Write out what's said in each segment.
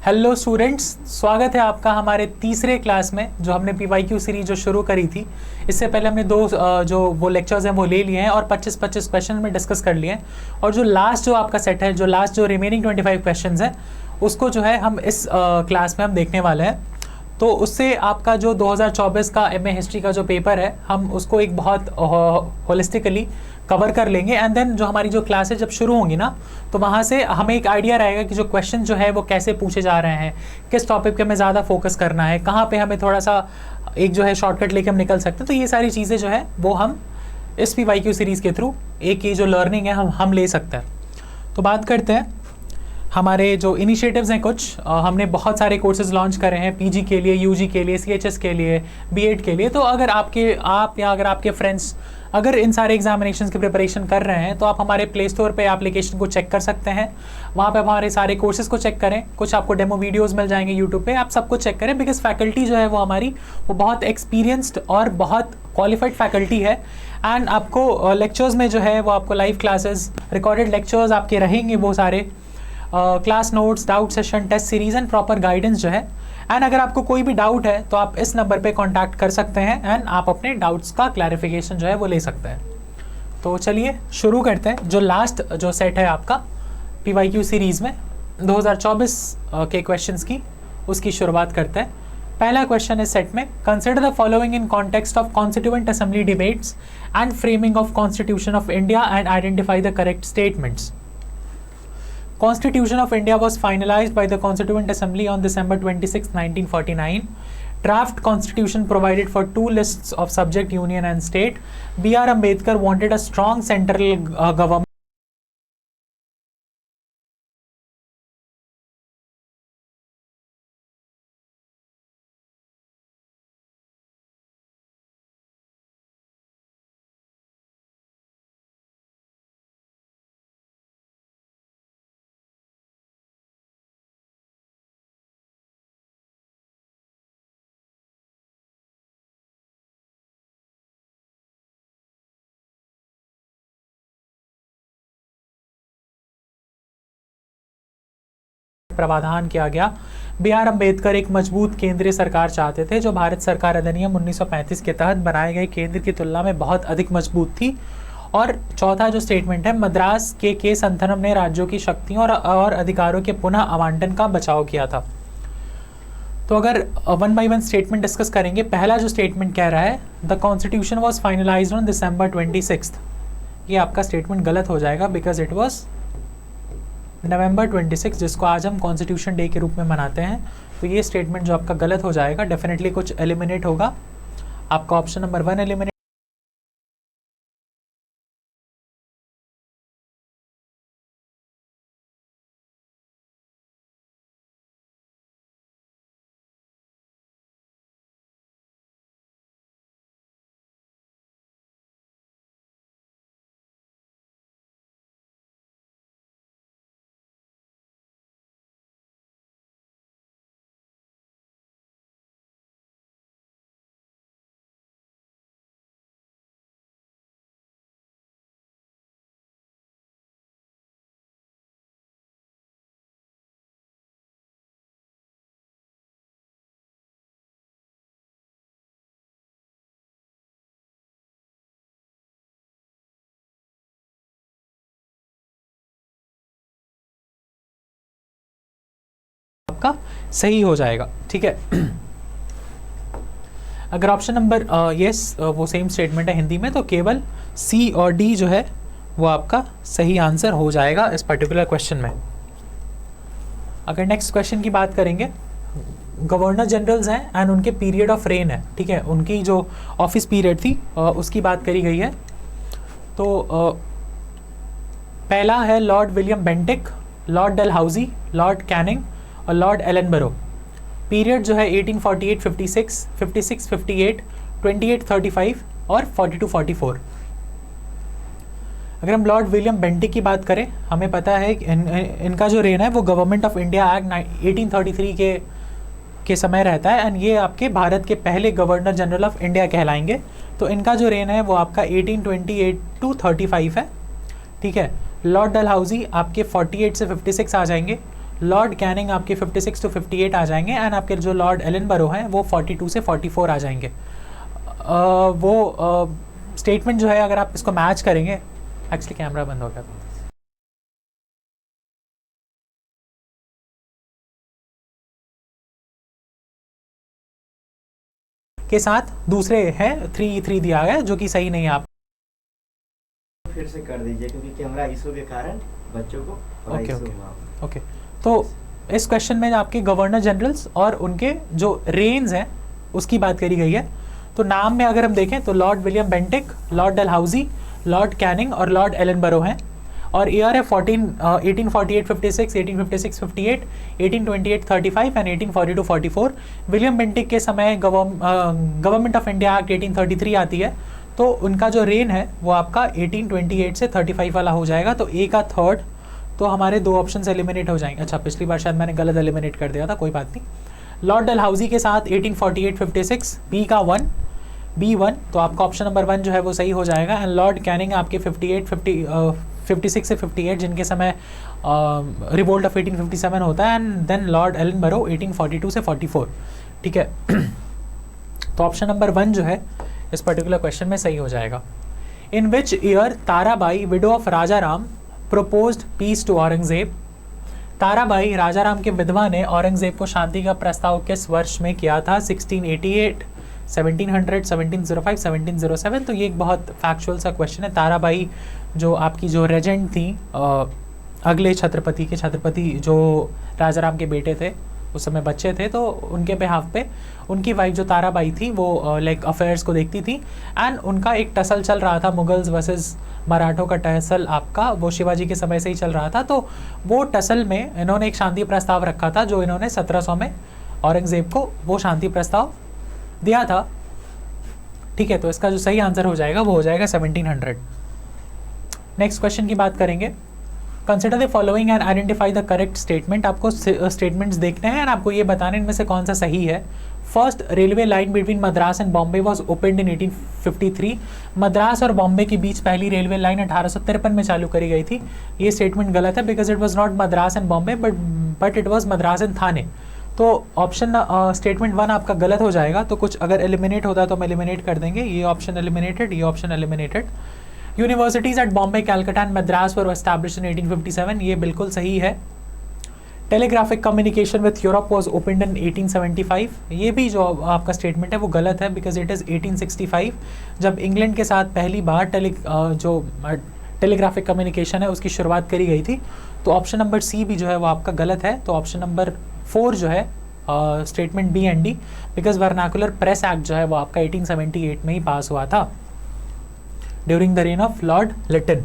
Hello students, स्वागत है आपका हमारे तीसरे क्लास में जो हमने पीवाईक्यू सीरीज जो शुरू करी थी। इससे पहले हमने जो वो लेक्चर्स हैं वो ले लिए हैं और 25-25 क्वेश्चन में डिस्कस कर लिए हैं। और जो लास्ट जो आपका सेट है, जो लास्ट जो रिमेनिंग 25 क्वेश्चंस हैं, उसको जो है हम इस क्लास में हम देखने वाले हैं। तो उससे आपका जो 2024 का एमए हिस्ट्री का जो पेपर है, हम उसको एक बहुत होलिस्टिकली कवर कर लेंगे। एंड देन जो हमारी जो क्लासेज जब शुरू होंगी ना, तो वहाँ से हमें एक आइडिया रहेगा कि जो क्वेश्चन जो है वो कैसे पूछे जा रहे हैं, किस टॉपिक पे हमें ज़्यादा फोकस करना है, कहाँ पे हमें थोड़ा सा एक जो है शॉर्टकट लेके हम निकल सकते हैं। तो ये सारी चीज़ें जो है वो हम इस पीवाईक्यू सीरीज़ के थ्रू एक ये जो लर्निंग है हम ले सकते हैं। तो बात करते हैं हमारे जो इनिशिएटिव्स हैं। कुछ हमने बहुत सारे कोर्सेज लॉन्च करे हैं पीजी के लिए, यूजी के लिए, सीएचएस के लिए, बीएड के लिए। तो अगर आप या अगर आपके फ्रेंड्स अगर इन सारे एग्जामिनेशंस की प्रिपरेशन कर रहे हैं, तो आप हमारे प्ले स्टोर पे एप्लीकेशन को चेक कर सकते हैं। वहाँ पे हमारे सारे कोर्सेज को चेक करें, कुछ आपको डेमो वीडियोस मिल जाएंगे यूट्यूब पे, आप सबको चेक करें। बिकॉज फैकल्टी जो है वो हमारी वो बहुत एक्सपीरियंस्ड और बहुत क्वालिफाइड फैकल्टी है। एंड आपको लेक्चर्स में जो है वो आपको लाइव क्लासेस, रिकॉर्डेड लेक्चर्स आपके रहेंगे, वो सारे class notes, doubt session, test series and proper guidance जो है। एंड अगर आपको कोई भी डाउट है तो आप इस नंबर पे कांटेक्ट कर सकते हैं एंड आप अपने डाउट्स का क्लैरिफिकेशन जो है वो ले सकते हैं। तो चलिए शुरू करते हैं। जो लास्ट जो सेट है आपका पीवाईक्यू सीरीज़ में 2024 के क्वेश्चंस की, उसकी शुरुआत करते हैं। पहला क्वेश्चन है सेट में, consider the following in context of constituent assembly debates and framing of constitution of India and identify the correct statements. Constitution of India was finalized by the Constituent Assembly on December 26, 1949. Draft Constitution provided for two lists of subject union and state. B.R. Ambedkar wanted a strong central government. प्रावधान किया गया। B R Ambedkar एक मजबूत केंद्रीय सरकार चाहते थे जो भारत सरकार अधिनियम 1935 के तहत बनाए गए केंद्र की तुलना में बहुत अधिक मजबूत थी। और चौथा जो स्टेटमेंट है, मद्रास के संथनम ने राज्यों की शक्तियों और अधिकारों के पुनः आवंटन का बचाव किया था। तो अगर one by one statement discuss करेंगे, पहला जो स्टेटमेंट कह रहा है, the constitution was finalised on December 26। ये आपका स्टेटमेंट गलत हो जाएगा बिकॉज इट वॉज November 26, जिसको आज हम कॉन्स्टिट्यूशन डे के रूप में मनाते हैं। तो ये स्टेटमेंट जो आपका गलत हो जाएगा, डेफिनेटली कुछ एलिमिनेट होगा। आपका ऑप्शन नंबर 1 एलिमिनेट। आपका सही हो जाएगा, ठीक है। अगर ऑप्शन नंबर यस वो सेम स्टेटमेंट है हिंदी में, तो केवल सी और डी जो है वो आपका सही आंसर हो जाएगा इस पर्टिकुलर क्वेश्चन में। अगर नेक्स्ट क्वेश्चन की बात करेंगे, गवर्नर जनरल्स हैं एंड उनके पीरियड ऑफ रेन है, ठीक है, उनकी जो ऑफिस पीरियड थी उसकी बात करी गई है। तो पहला है Lord William Bentinck, Lord Dalhousie, Lord Canning और लॉर्ड एलनबरो। पीरियड जो है 1848, 56, 56, 58, 28, 35 और 42, 44। अगर हम लॉर्ड विलियम बेंटिक की बात करें, हमें पता है कि इनका जो रेन है वो गवर्नमेंट ऑफ इंडिया एक्ट 1833 के समय रहता है। एंड ये आपके भारत के पहले गवर्नर जनरल ऑफ इंडिया कहलाएंगे। तो इनका जो रेन है वो आपका 1828 to 35 है, ठीक है। लॉर्ड डलहाउजी आपके 48 से 56 आ जाएंगे। लॉर्ड कैनिंग आपके 56 to 58 आ जाएंगे एंड आपके जो लॉर्ड एलनबरो हैं वो 42 से 44 आ जाएंगे। वो स्टेटमेंट जो है अगर आप इसको मैच करेंगे, एक्चुअली कैमरा बंद हो गया था, के साथ दूसरे हैं 3 दिया गया जो कि सही नहीं है। आप फिर से कर दीजिए क्योंकि कैमरा इशू के कारण बच्चों को ओके। तो इस क्वेश्चन में आपके गवर्नर जनरल्स और उनके जो रेंज हैं उसकी बात करी गई है। तो नाम में अगर हम देखें तो Lord William Bentinck, Lord Dalhousie, Lord Canning और लॉर्ड एलनबरो हैं। और ईयर है 1848-56, 1856-58, 1828-35 एंड 1842-44। विलियम बेंटिक के समय गवर्नमेंट ऑफ इंडिया एक्ट 1833 आती है, तो उनका जो रेन है वो आपका 1828 से 35 वाला हो जाएगा। तो ए का थर्ड, तो हमारे दो ऑप्शन एलिमिनेट हो जाएंगे। अच्छा, पिछली बार शायद मैंने गलत एलिमिनेट कर दिया था, कोई बात नहीं। लॉर्ड डलहाउजी के साथ 1848-56, बी का 1, B1, तो आपका ऑप्शन नंबर 1 जो है वो सही हो जाएगा। एंड लॉर्ड कैनिंग आपके 56 से 58 जिनके समय रिवोल्ट ऑफ 1857 होता है। एंड देन लॉर्ड एलनबरो 1842 से 44, ठीक है। तो ऑप्शन नंबर 1 जो है इस पर्टिकुलर क्वेश्चन में सही हो जाएगा। In which year Tarabai widow of Raja Ram proposed peace to Aurangzeb. Tarabai Raja Ram के विधवा ने औरंगजेब को शांति का प्रस्ताव किस वर्ष में किया था? 1688, 1700, 1705, 1707। तो ये एक बहुत फैक्चुअल सा क्वेश्चन है। ताराबाई जो आपकी जो रेजेंट थी अगले छत्रपति जो राजा राम के बेटे थे, उस समय बच्चे थे, तो उनके बिहाफ पे उनकी वाइफ जो ताराबाई थी वो लाइक अफेयर्स को देखती थी। एंड उनका एक टसल चल रहा था, मुगल्स वर्सेस मराठों का टसल आपका वो शिवाजी के समय से ही चल रहा था। तो वो टसल में इन्होंने एक शांति प्रस्ताव रखा था जो इन्होंने 1700 में औरंगजेब को वो शांति प्रस्ताव दिया था, ठीक है। तो इसका जो सही आंसर हो जाएगा वो हो जाएगा 1700। नेक्स्ट क्वेश्चन की बात करेंगे। Consider the following and identify the correct statement. आपको स्टेटमेंट्स देखने हैं और आपको ये बताने इनमें से कौन सा सही है। First, railway line between Madras and Bombay was opened इन 1853। मद्रास और बॉम्बे के बीच पहली रेलवे लाइन 1853 में चालू करी गई थी। ये स्टेटमेंट गलत है because it was not Madras and Bombay but it was Madras and Thane. तो ऑप्शन स्टेटमेंट 1 आपका गलत हो जाएगा। तो कुछ अगर एलिमिनेट होता है तो हम एलिमिनेट कर देंगे। ये ऑप्शन एलिमिनेटेड, ये option eliminated. Universities at Bombay, Calcutta and Madras were established in 1857, ये बिल्कुल सही है। Telegraphic communication with Europe was opened in 1875, ये भी जो आपका स्टेटमेंट है वो गलत है बिकॉज इट इज़ 1865 जब इंग्लैंड के साथ पहली बार टेलीग्राफिक कम्युनिकेशन है उसकी शुरुआत करी गई थी। तो ऑप्शन नंबर सी भी जो है वो आपका गलत है। तो ऑप्शन नंबर 4 जो है statement B and D, because vernacular press act जो है वो आपका 1878 में ही पास हुआ था during the reign of Lord Lytton.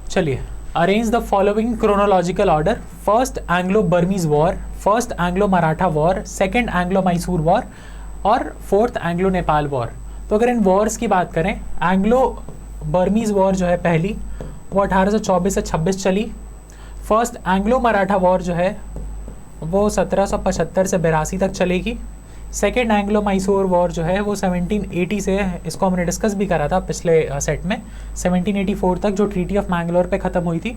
चलिए, arrange the following chronological order. First Anglo Burmese war, first Anglo Maratha war, second Anglo Mysore war और फोर्थ एंग्लो नेपाल वॉर। तो अगर इन वॉर्स की बात करें, एंग्लो बर्मीज वॉर जो है पहली वो 1824 से 26 चली। फर्स्ट एंग्लो मराठा वॉर जो है वो 1775 से 82 तक चलेगी। सेकेंड एंग्लो मैसूर वॉर जो है वो 1780 से, इसको हमने डिस्कस भी करा था पिछले सेट में, 1784 तक जो ट्रीटी ऑफ मैंगलोर पे ख़त्म हुई थी।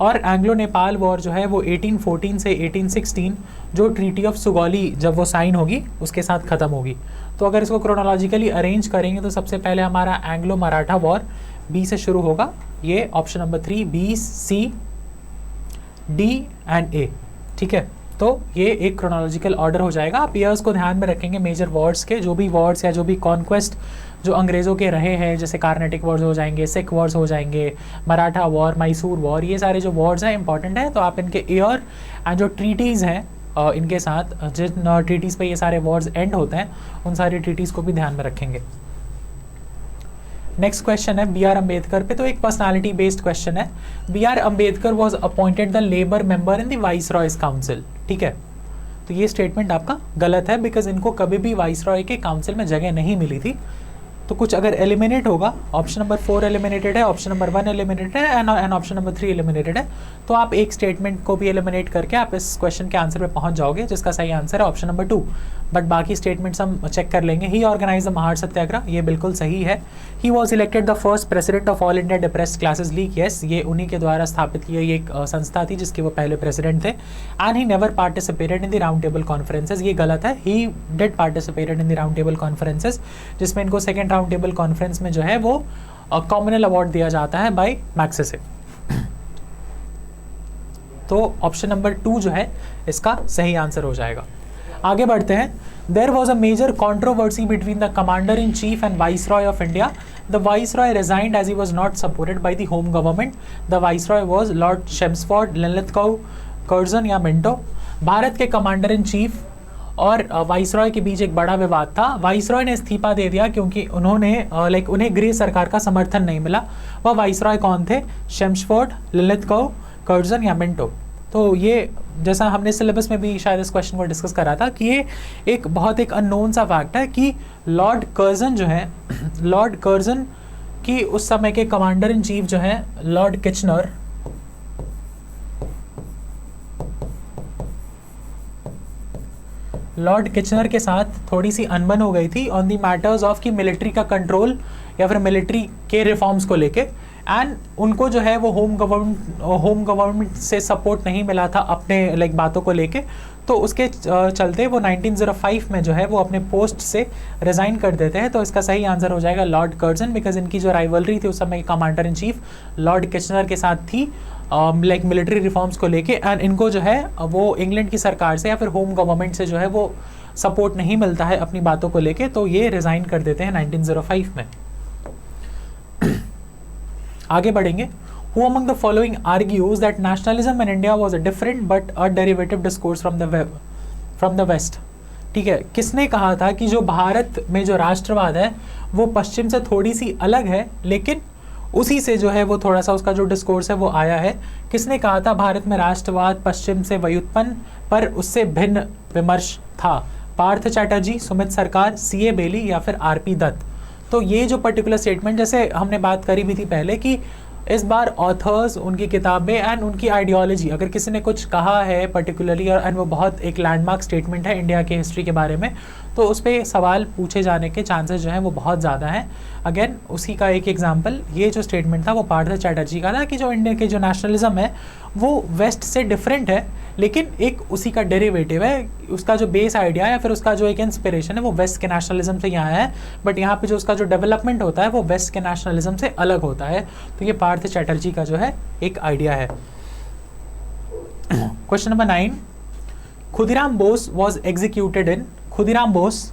और एंग्लो नेपाल वॉर जो है वो 1814 से 1816 जो ट्रीटी ऑफ सुगौली जब वो साइन होगी उसके साथ ख़त्म होगी। तो अगर इसको क्रोनोलॉजिकली अरेंज करेंगे तो सबसे पहले हमारा एंग्लो मराठा वॉर बी से शुरू होगा। ये option number 3, B, C, D and A, ठीक है। तो ये एक क्रोनोलॉजिकल ऑर्डर हो जाएगा। आप ईयर्स को ध्यान में रखेंगे मेजर वॉर्ड्स के, जो भी वॉर्ड्स या जो भी कॉन्क्वेस्ट जो अंग्रेज़ों के रहे हैं, जैसे कार्नेटिक वॉर्स हो जाएंगे, सिख वॉर्स हो जाएंगे, मराठा वॉर, मैसूर वॉर, ये सारे जो वॉर्ड्स हैं इंपॉर्टेंट हैं। तो आप इनके ईयर एंड जो ट्रीटीज़ हैं इनके साथ जिन ट्रीटीज़ पे ये सारे वॉर्ड्स एंड होते हैं उन सारी ट्रीटीज़ को भी ध्यान में रखेंगे। नेक्स्ट क्वेश्चन है बी आर अम्बेडकर पे। तो एक पर्सनालिटी बेस्ड क्वेश्चन है। B R Ambedkar was appointed the labour member in the viceroy's council, ठीक है। तो ये स्टेटमेंट आपका गलत है बिकॉज इनको कभी भी वाइस रॉय के काउंसिल में जगह नहीं मिली थी। तो कुछ अगर एलिमिनेट होगा, ऑप्शन नंबर 4 एलिमिनेटेड है, ऑप्शन नंबर 1 एलिमिनेटेड है एंड ऑप्शन नंबर 3 एलिमिनेटेड है। तो आप एक स्टेटमेंट को भी एलिमिनेट करके आप इस क्वेश्चन के आंसर पे पहुंच जाओगे, जिसका सही आंसर है ऑप्शन नंबर 2। बट बाकी स्टेटमेंट्स हम चेक कर लेंगे। ही ऑर्गेनाइज द महार सत्याग्रह, ये बिल्कुल सही है। He was elected the first president of all India depressed classes league, yes, ये उन्हीं के द्वारा स्थापित की गई एक संस्था थी जिसके वो पहले प्रेसिडेंट थे। And he never participated in the round table conferences, ये गलत है। He did participated in the round table conferences, जिसमें इनको सेकेंड राउंड टेबल कॉन्फ्रेंस में जो है वो कॉमनल अवार्ड दिया जाता है बाय मैग्सेसे। तो ऑप्शन नंबर 2 जो है इसका सही आंसर हो जाएगा। आगे बढ़ते हैं। There was a major controversy between the commander in chief and viceroy of India. The viceroy resigned as he was not supported by the home government. The viceroy was Lord Chelmsford, Linlithgow, Curzon या Minto. भारत के commander in chief और viceroy के बीच एक बड़ा विवाद था। वाइसरॉय ने इस्तीफा दे दिया क्योंकि उन्होंने उन्हें गृह सरकार का समर्थन नहीं मिला। वह वाइसरॉय कौन थे? शेम्सफोर्ड, लिनलिथगो, कर्जन या मिंटो। तो ये जैसा हमने सिलेबस में भी शायद इस क्वेश्चन को डिस्कस करा था कि ये एक बहुत एक अननोन सा फैक्ट है कि लॉर्ड कर्जन जो है, लॉर्ड कर्जन की उस समय के कमांडर इन चीफ जो है लॉर्ड किचनर, लॉर्ड किचनर के साथ थोड़ी सी अनबन हो गई थी ऑन दी मैटर्स ऑफ कि मिलिट्री का कंट्रोल या फिर मिलिट्री के रिफॉर्म्स को लेके। एंड उनको जो है वो होम गवर्नमेंट से सपोर्ट नहीं मिला था अपने बातों को लेके। तो उसके चलते वो 1905 में जो है वो अपने पोस्ट से रिज़ाइन कर देते हैं। तो इसका सही आंसर हो जाएगा लॉर्ड कर्जन, बिकॉज इनकी जो राइवलरी थी उस समय commander in chief Lord Kitchener के साथ थी मिलिट्री रिफॉर्म्स को लेके। एंड इनको जो है वो इंग्लैंड की सरकार से या फिर होम गवर्नमेंट से जो है वो सपोर्ट नहीं मिलता है अपनी बातों को लेके, तो ये रिज़ाइन कर देते हैं 1905 में। आगे बढ़ेंगे। Who among the following argues that nationalism in India was a different but a derivative discourse from the West? ठीक है, किसने कहा था कि जो भारत में जो राष्ट्रवाद है वो पश्चिम से थोड़ी सी अलग है, लेकिन उसी से जो है वो थोड़ा सा उसका जो डिस्कोर्स है वो आया है। किसने कहा था भारत में राष्ट्रवाद पश्चिम से व्युत्पन्न पर उससे भिन्न विमर्श था? पार्थ चैटर्जी, सुमित सरकार, सीए बेली या फिर आरपी दत्त। तो ये जो पर्टिकुलर स्टेटमेंट, जैसे हमने बात करी भी थी पहले कि इस बार ऑथर्स, उनकी किताबें एंड उनकी आइडियोलॉजी, अगर किसी ने कुछ कहा है पर्टिकुलरली और एंड वो बहुत एक लैंडमार्क स्टेटमेंट है इंडिया के हिस्ट्री के बारे में, तो उस पर सवाल पूछे जाने के चांसेस जो हैं वो बहुत ज़्यादा हैं। अगेन उसी का एक एग्जांपल ये जो स्टेटमेंट था वो पार्थ चैटर्जी का था कि जो इंडिया के जो नेशनलिज्म है वो वेस्ट से डिफरेंट है, लेकिन एक उसी का डेरिवेटिव है। उसका जो बेस आइडिया या फिर उसका जो एक इंस्पिरेशन है वो वेस्ट के नेशनलिज्म से यहाँ है, बट यहाँ पे जो उसका जो डेवलपमेंट होता है वो वेस्ट के नेशनलिज्म से अलग होता है। तो ये पार्थ चैटर्जी का जो है एक आइडिया है। Question number 9, Khudiram Bose was executed in. Khudiram Bose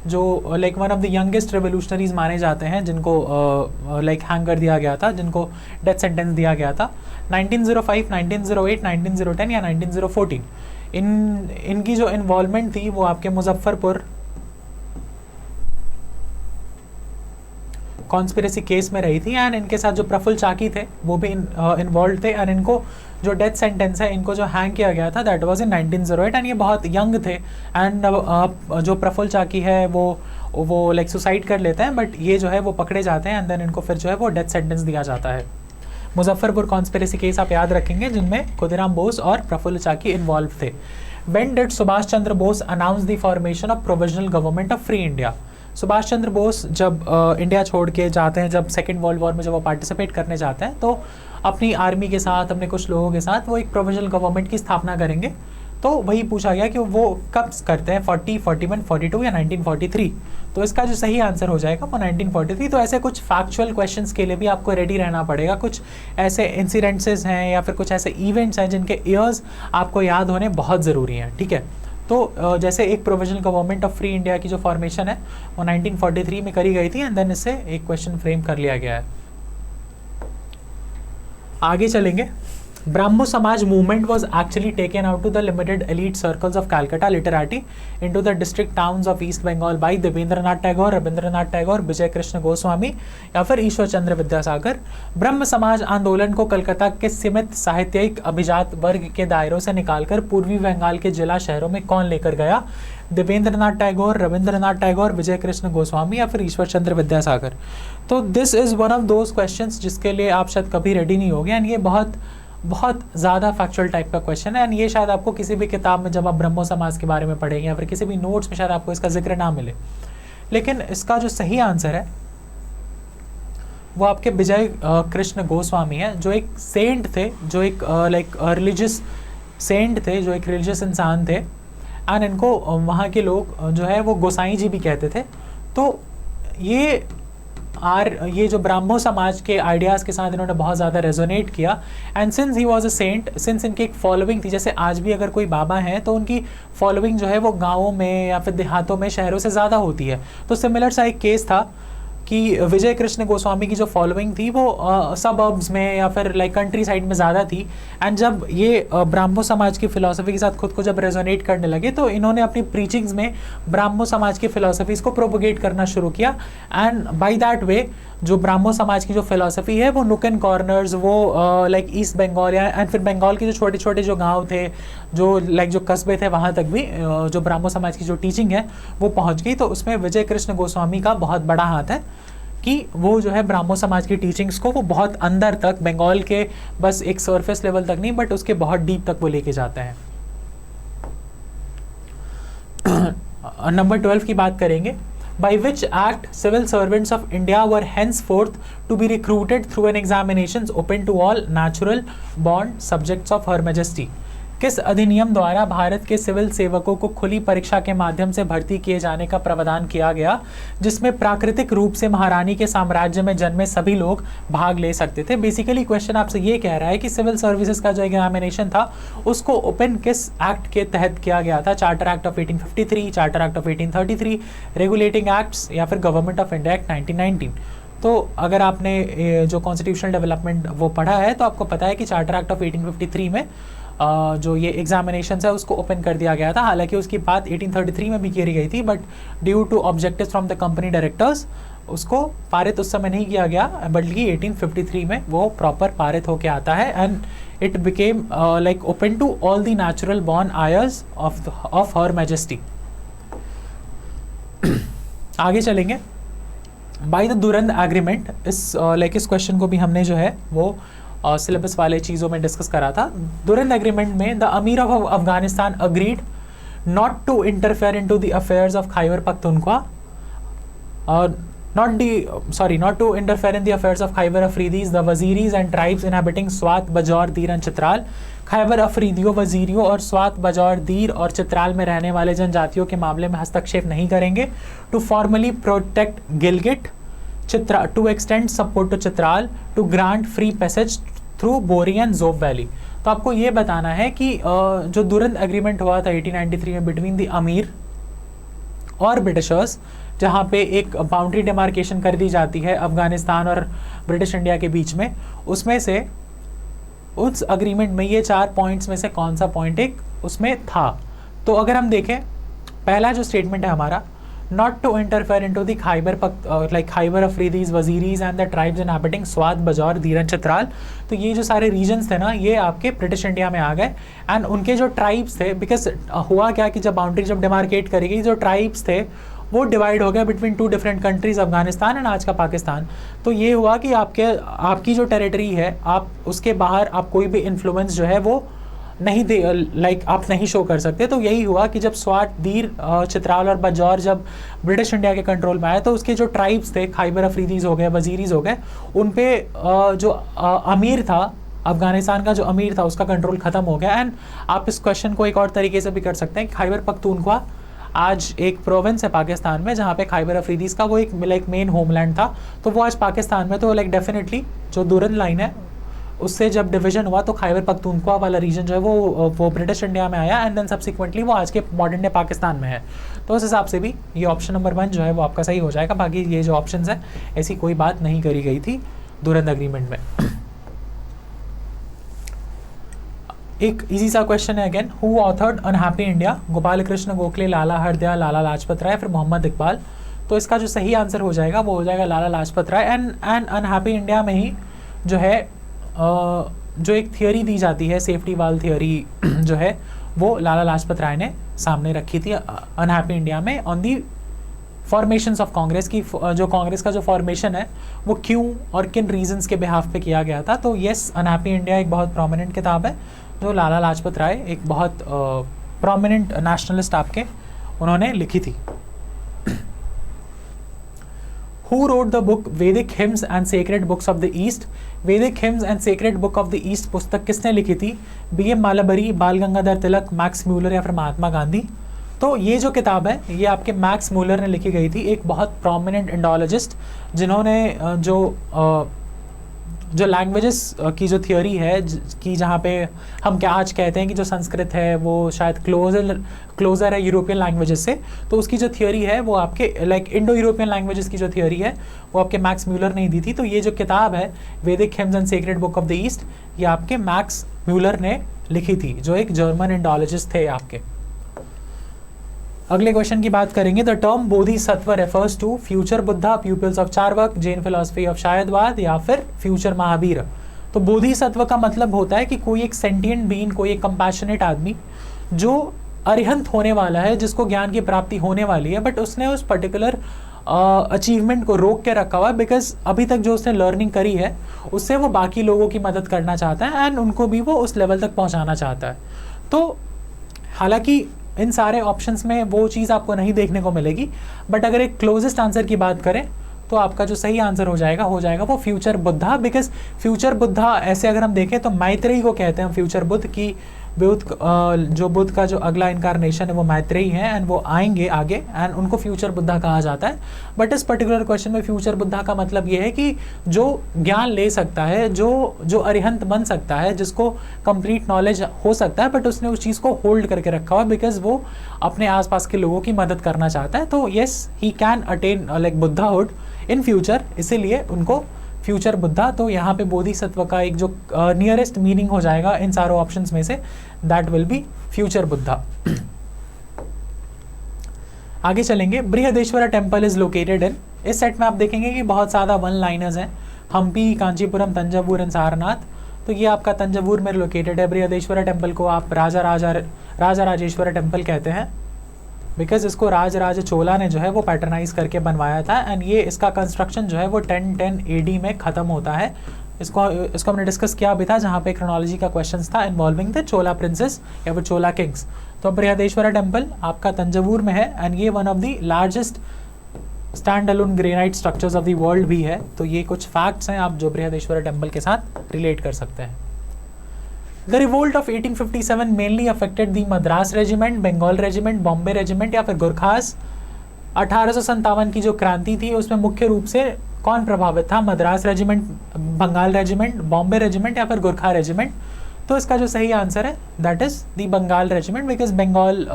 जो one of the youngest revolutionaries माने जाते हैं, जिनको हैंग कर दिया गया था, जिनको डेथ सेंटेंस दिया गया था 1905, 1908, 1910 या 1914। इनकी जो इन्वॉल्वमेंट थी वो आपके मुजफ्फरपुर कॉन्स्पिरेसी केस में रही थी। एंड इनके साथ जो प्रफुल्ल चाकी थे वो भी इन्वॉल्व थे। एंड इनको जो डेथ सेंटेंस है, इनको जो हैंग किया गया था, दैट वाज इन 1908। एंड ये बहुत यंग थे। एंड जो प्रफुल्ल चाकी है वो सुसाइड कर लेते हैं, बट ये जो है वो पकड़े जाते हैं एंड देन इनको फिर जो है वो डेथ सेंटेंस दिया जाता है। मुजफ्फरपुर कॉन्स्पिरेसी केस आप याद रखेंगे, जिनमें खुदीराम बोस और प्रफुल्ल चाकी इन्वॉल्व थे। When did Subhash Chandra Bose announce the formation of provisional government of free India? Subhash Chandra Bose जब इंडिया छोड़ के जाते हैं, जब सेकेंड वर्ल्ड वॉर में जब वो पार्टिसिपेट करने जाते हैं, तो अपनी आर्मी के साथ, अपने कुछ लोगों के साथ वो एक प्रोविजनल गवर्नमेंट की स्थापना करेंगे। तो वही पूछा गया कि वो कब करते हैं, 40, 41, 42 या 1943? तो इसका जो सही आंसर हो जाएगा वो 1943। तो ऐसे कुछ फैक्चुअल क्वेश्चंस के लिए भी आपको रेडी रहना पड़ेगा। कुछ ऐसे इंसिडेंसेस हैं या फिर कुछ ऐसे इवेंट्स हैं जिनके ईयर्स आपको याद होने बहुत ज़रूरी हैं, ठीक है। तो जैसे एक provisional government of free India की जो फॉर्मेशन है वो 1943 में करी गई थी एंड देन इससे एक क्वेश्चन फ्रेम कर लिया गया है। आगे चलेंगे। ब्राह्मो समाज movement was actually taken out to the limited elite circles of Calcutta literati into the district towns of East Bengal by Debendranath Tagore, Rabindranath Tagore, Vijay Krishna Goswami या फिर ईश्वर चंद्र विद्यासागर। ब्रह्म समाज आंदोलन को कलकत्ता के सीमित साहित्यिक अभिजात वर्ग के दायरों से निकालकर पूर्वी बंगाल के जिला शहरों में कौन लेकर गया? देवेंद्रनाथ टैगोर, रविंद्रनाथ टैगोर, विजय कृष्ण गोस्वामी या फिर ईश्वर चंद्र विद्यासागर। तो this is one of those questions जिसके लिए आप शायद कभी रेडी नहीं होगे। एंड ये बहुत बहुत ज़्यादा फैक्चुअल टाइप का क्वेश्चन है, एंड ये शायद आपको किसी भी किताब में जब आप ब्रह्मो समाज के बारे में पढ़ेंगे या फिर किसी भी नोट्स में शायद आपको इसका जिक्र ना मिले। लेकिन इसका जो सही आंसर है वो आपके विजय कृष्ण गोस्वामी है, जो एक सेंट थे, जो एक लाइक रिलीजियस सेंट थे, जो एक रिलीजियस इंसान थे, एंड इनको वहाँ के लोग जो है वो गोसाई जी भी कहते थे। तो ये जो ब्राह्मो समाज के आइडियाज़ के साथ इन्होंने बहुत ज़्यादा रेजोनेट किया, and since he was a saint, since इनकी एक फॉलोइंग थी, जैसे आज भी अगर कोई बाबा हैं तो उनकी फॉलोइंग जो है वो गाँवों में या फिर देहातों में, शहरों से ज़्यादा होती है। तो सिमिलर सा एक केस था कि विजय कृष्ण गोस्वामी की जो फॉलोइंग थी वो सबअर्ब्स में या फिर लाइक कंट्री साइड में ज़्यादा थी, एंड जब ये ब्राह्मो समाज की फ़िलासफ़ी के साथ खुद को जब रेजोनेट करने लगे तो इन्होंने अपनी प्रीचिंग्स में ब्राह्मो समाज की फ़िलासफ़ीज़ को प्रोपोगेट करना शुरू किया, एंड बाय दैट वे जो ब्राह्मो समाज की जो फ़िलासफ़ी है वो नुक एंड कॉर्नर्स, वो लाइक ईस्ट बंगाल या एंड फिर बंगाल के जो छोटे छोटे जो गाँव थे, जो लाइक जो कस्बे थे, वहाँ तक भी जो ब्राह्मो समाज की जो टीचिंग है वो पहुँच गई। तो उसमें विजय कृष्ण गोस्वामी का बहुत बड़ा हाथ है कि वो जो है ब्राह्मो समाज की टीचिंग्स को वो बहुत अंदर तक, बंगाल के बस एक सरफेस लेवल तक नहीं बट उसके बहुत डीप तक वो लेके जाते हैं। नंबर 12 की बात करेंगे। By which act civil servants of India were henceforth to be recruited through an examinations open to all natural born subjects of Her Majesty? किस अधिनियम द्वारा भारत के सिविल सेवकों को खुली परीक्षा के माध्यम से भर्ती किए जाने का प्रावधान किया गया, जिसमें प्राकृतिक रूप से महारानी के साम्राज्य में जन्मे सभी लोग भाग ले सकते थे? बेसिकली क्वेश्चन आपसे ये कह रहा है कि सिविल सर्विसेज का जो एग्जामिनेशन था उसको ओपन किस एक्ट के तहत किया गया था? Charter act of 1853, charter act of 1833, regulating acts या फिर गवर्नमेंट ऑफ इंडिया एक्ट 1919। तो अगर आपने जो कॉन्स्टिट्यूशनल डेवलपमेंट वो पढ़ा है तो आपको पता है कि चार्टर एक्ट ऑफ 1853 में जो ये एग्जामिनेशन है उसको ओपन कर दिया गया था। हालांकि उसकी बात 1833 में भी की गई थी, but due to objectives from the company directors उसको पारित उस समय नहीं किया गया, बल्कि 1853 में वो प्रॉपर पारित होके आता है, and it became like open to all the natural born heirs of her majesty. आगे चलेंगे। बाय द दुरंद एग्रीमेंट, इस क्वेश्चन को भी हमने जो है वो सिलेबस वाले चीज़ों में डिस्कस करा था। दुरंद एग्रीमेंट में the Amir of Afghanistan agreed not to interfere into the affairs of Khyber Pakhtunkhwa, not to interfere in the affairs of Khyber Afridis, the Waziris and tribes inhabiting Swat, Bajaur, Dir and Chitral। Khyber अफरीदियों, वजीरियों और स्वात, बजौर, दीर और चित्राल में रहने वाले जनजातियों के मामले में हस्तक्षेप नहीं करेंगे। To formally protect Gilgit, Chitral, to extend support to Chitral, to grant free passage through Bori and Zhob valley. तो आपको ये बताना है कि जो दुरंद एग्रीमेंट हुआ था 1893 में बिटवीन द अमीर और ब्रिटिशर्स, जहाँ पे एक बाउंड्री डिमार्केशन कर दी जाती है अफगानिस्तान और ब्रिटिश इंडिया के बीच में, उसमें से उस अग्रीमेंट में ये 4 पॉइंट्स में से कौन सा पॉइंट एक उसमें था? तो अगर हम देखें, पहला जो स्टेटमेंट है हमारा, not to interfere into the Khyber Afridis, Waziris and the tribes inhabiting Swat, Bajaur, Dir and Chitral. तो ये जो सारे रीजन्स थे ना, ये आपके ब्रिटिश इंडिया में आ गए, एंड उनके जो ट्राइब्स थे, बिकॉज हुआ क्या कि जब बाउंड्री जब डिमार्केट करी गई, जो ट्राइब्स थे वो डिवाइड हो गया between 2 different countries, Afghanistan and आज का पाकिस्तान। तो ये हुआ कि आपकी जो टेरिटरी है, आप उसके बाहर आप कोई भी इन्फ्लुएंस जो है वो नहीं दे, आप नहीं शो कर सकते। तो यही हुआ कि जब स्वात, दीर, चित्राल और बजौर जब ब्रिटिश इंडिया के कंट्रोल में आए, तो उसके जो ट्राइब्स थे, खैबर अफरीदीज हो गए, वजीरीज हो गए, उन पे जो अमीर था, अफगानिस्तान का जो अमीर था, उसका कंट्रोल ख़त्म हो गया। एंड आप इस क्वेश्चन को एक और तरीके से भी कर सकते हैं कि खैबर पख्तूनख्वा आज एक प्रोविंस है पाकिस्तान में, जहाँ पे खैबर अफरीदीज का वो एक मेन होमलैंड था, तो वो आज पाकिस्तान में। तो डेफिनेटली जो दुरंद लाइन है उससे जब डिवीजन हुआ तो खैबर पख्तूनख्वा वाला रीजन जो है वो ब्रिटिश इंडिया में आया, एंड देन सब्सिक्वेंटली वो आज के मॉडर्न डे पाकिस्तान में है। तो उस हिसाब से भी ये ऑप्शन नंबर 1 जो है वो आपका सही हो जाएगा। बाकी ये जो ऑप्शंस हैं ऐसी कोई बात नहीं करी गई थी दुरंद एग्रीमेंट में। एक इजी सा क्वेश्चन है again, who authored unhappy India? Gopal Krishna Gokhale, Lala Hardayal, Lala Lajpat Rai, फिर मोहम्मद इकबाल। तो इसका जो सही आंसर हो जाएगा वो हो जाएगा लाला लाजपत राय। एंड अनहैप्पी इंडिया में ही जो है जो एक थियोरी दी जाती है, सेफ्टी वाल थियोरी जो है वो लाला लाजपत राय ने सामने रखी थी अनहैप्पी इंडिया में on the formations of Congress की, जो कांग्रेस का जो फॉर्मेशन है वो क्यों और किन रीजंस के बिहाफ पे किया गया था। तो येस, अनहैप्पी इंडिया एक बहुत प्रोमिनेंट किताब है जो लाला लाजपत राय, एक बहुत प्रोमिनेंट नेशनलिस्ट आपके, उन्होंने लिखी थी। Who wrote the book Vedic Hymns and Sacred Books of the East? Vedic Hymns and Sacred Book of the East पुस्तक किसने लिखी थी? B.M. मालाबरी, बाल गंगाधर तिलक, मैक्स म्यूलर या फिर महात्मा गांधी? तो ये जो किताब है ये आपके मैक्स म्यूलर ने लिखी गई थी, एक बहुत प्रोमिनेंट इंडोलॉजिस्ट जिन्होंने जो लैंग्वेजेस की जो थियोरी है कि जहाँ पे हम क्या आज कहते हैं कि जो संस्कृत है वो शायद क्लोजर है यूरोपियन लैंग्वेजेस से, तो उसकी जो थियोरी है वो आपके लाइक इंडो यूरोपियन लैंग्वेजेस की जो थियोरी है वो आपके मैक्स म्यूलर ने दी थी। तो ये जो किताब है वैदिक hymns and sacred book of the east, ये आपके मैक्स म्यूलर ने लिखी थी जो एक जर्मन इंडोलॉजिस्ट थे आपके। अगले क्वेश्चन की बात करेंगे। The term Bodhisattva refers to future Buddha, pupils of Charvaka, Jain philosophy of Syadvada या फिर फ्यूचर महावीर। तो बोधिसत्व का मतलब होता है कि कोई एक सेंटिएंट बीइंग, कोई एक कंपैशनेट आदमी जो अरिहंत होने वाला है, जिसको ज्ञान की प्राप्ति होने वाली है, बट उसने उस पर्टिकुलर अचीवमेंट को रोक के रखा हुआ है बिकॉज अभी तक जो उसने लर्निंग करी है उससे वो बाकी लोगों की मदद करना चाहता है एंड उनको भी वो उस लेवल तक पहुंचाना चाहता है। तो हालांकि इन सारे ऑप्शंस में वो चीज़ आपको नहीं देखने को मिलेगी, बट अगर एक क्लोजेस्ट आंसर की बात करें तो आपका जो सही आंसर हो जाएगा वो future Buddha. Because future Buddha ऐसे अगर हम देखें तो मैत्रेयी को कहते हैं फ्यूचर बुद्ध की, जो बुद्ध का जो अगला इनकारनेशन है वो मैत्रेयी है एंड वो आएंगे आगे एंड उनको फ्यूचर बुद्धा कहा जाता है। बट इस पर्टिकुलर क्वेश्चन में फ्यूचर बुद्धा का मतलब ये है कि जो ज्ञान ले सकता है, जो अरिहंत बन सकता है, जिसको कंप्लीट नॉलेज हो सकता है, बट उसने उस चीज़ को होल्ड करके रखा हुआ बिकॉज वो अपने आसपास के लोगों की मदद करना चाहता है। तो yes, he can attain like buddhahood in future, इसीलिए उनको फ्यूचर बुद्धा। तो यहाँ पे बोधिसत्व का एक जो नियरेस्ट मीनिंग हो जाएगा इन सारों ऑप्शंस में से, that will be future Buddha. आगे चलेंगे। Brihadeeswara temple is located in, इस सेट में आप देखेंगे कि बहुत ज़्यादा वन लाइनर्स हैं, हम्पी, कांचीपुरम, तंजावुर एंड सारनाथ। तो ये आपका तंजावुर में लोकेटेड है। बृहदेश्वरा टेम्पल को आप राजा राजेश्वरा टेम्पल कहते हैं बिकॉज इसको राज चोला ने जो है वो पैटर्नाइज करके बनवाया था एंड ये इसका कंस्ट्रक्शन जो है वो 1010 AD में ख़त्म होता है। इसको हमने डिस्कस किया भी था जहाँ पे क्रोनोलॉजी का क्वेश्चन था इन्वॉल्विंग द चोला प्रिंसेस या फिर चोला किंग्स। तो बृहदेश्वरा टेम्पल आपका तंजावुर में है एंड ये one of the largest stand alone granite structures of the world भी है। तो ये कुछ फैक्ट्स हैं आप जो बृहदेश्वरा टेम्पल के साथ रिलेट कर सकते हैं। The revolt of 1857 mainly affected the Madras regiment, Bengal regiment, Bombay regiment या फिर गुरखास। 1857 की जो क्रांति थी उसमें मुख्य रूप से कौन प्रभावित था? Madras regiment, Bengal regiment, Bombay regiment या फिर गुरखा रेजिमेंट। तो इसका जो सही आंसर है that is the Bengal regiment because Bengal